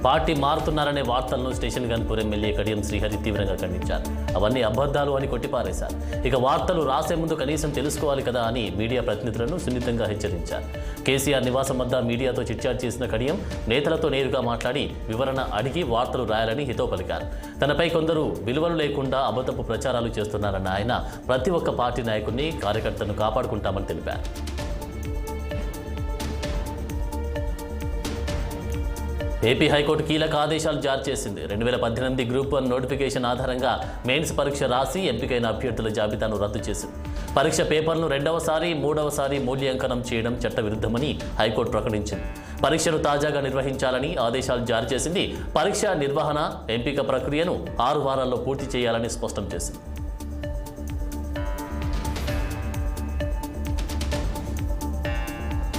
Party మారుతున్నారనే వార్తలను station Ghanpur MLA Kadiyam Srihari తీవ్రంగా ఖండించారు. అవన్నీ అబద్ధాలు అని కొట్టిపారేశారు. ఇక వార్తలు రాసే ముందు కనీసం తెలుసుకోవాలి కదా అని మీడియా ప్రతినిధులను సున్నితంగా హెచ్చరించారు. కేసీఆర్ నివాసం వద్ద మీడియాతో చిట్చాట్ చేసిన కడియం నేతలతో నేరుగా మాట్లాడి వివరణ అడిగి వార్తలు రాయాలని హితవు పలికారు. తనపై కొందరు విలువలు లేకుండా అబద్ధపు ప్రచారాలు చేస్తున్నారన్న ఆయన ప్రతి ఒక్క పార్టీ నాయకుడిని కార్యకర్తను కాపాడుకుంటామని తెలిపారు. ఏపీ హైకోర్టు కీలక ఆదేశాలు జారీ చేసింది. 2018 గ్రూప్ 1 నోటిఫికేషన్ ఆధారంగా మెయిన్స్ పరీక్ష రాసి ఎంపికైన అభ్యర్థుల జాబితాను రద్దు చేసింది. పరీక్ష పేపర్ను రెండవసారి, మూడవసారి మూల్యాంకనం చేయడం చట్టవిరుద్ధమని హైకోర్టు ప్రకటించింది. పరీక్షను తాజాగా నిర్వహించాలని ఆదేశాలు జారీ చేసింది. పరీక్ష నిర్వహణ, ఎంపిక ప్రక్రియను 6 వారాల్లో పూర్తి చేయాలని స్పష్టం చేసింది.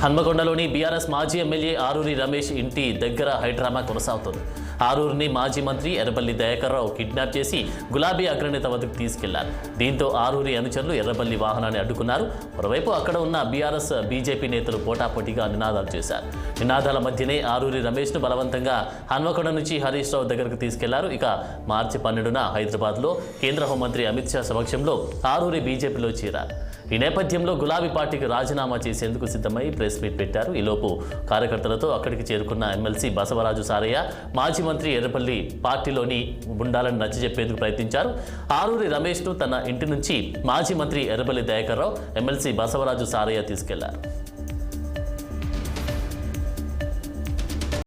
హన్మకొండలోని బీఆర్ఎస్ మాజీ ఎమ్మెల్యే ఆరూరి రమేష్ ఇంటి దగ్గర హైడ్రామా కొనసాగుతోంది. ఆరూరిని మాజీ మంత్రి ఎర్రబల్లి దయాకర్రావు కిడ్నాప్ చేసి గులాబీ అగ్రనేత వద్దకు తీసుకెళ్లారు. దీంతో ఆరూరి అనుచరులు ఎర్రబల్లి వాహనాన్ని అడ్డుకున్నారు. మరోవైపు అక్కడ ఉన్న బీఆర్ఎస్, బీజేపీ నేతలు పోటాపోటీగా నినాదాలు చేశారు. నినాదాల మధ్యనే ఆరూరి రమేష్ను బలవంతంగా హన్మకొండ నుంచి హరీష్ రావు దగ్గరకు తీసుకెళ్లారు. ఇక మార్చి 12న హైదరాబాద్లో కేంద్ర హోంమంత్రి అమిత్ షా సమక్షంలో ఆరూరి బీజేపీలో చేరారు. ఈ నేపథ్యంలో గులాబీ పార్టీకి రాజీనామా చేసేందుకు సిద్ధమై ప్రెస్ మీట్ పెట్టారు. ఈలోపు కార్యకర్తలతో అక్కడికి చేరుకున్న ఎమ్మెల్సీ బసవరాజు సారయ్య, మాజీ మంత్రి ఎర్రపల్లి పార్టీలోని గుండాలను నచ్చజెప్పేందుకు ప్రయత్నించారు. ఆరూరి రమేష్ను తన ఇంటి నుంచి మాజీ మంత్రి ఎర్రపల్లి దయాకర్రావు, ఎమ్మెల్సీ బసవరాజు సారయ్య తీసుకెళ్లారు.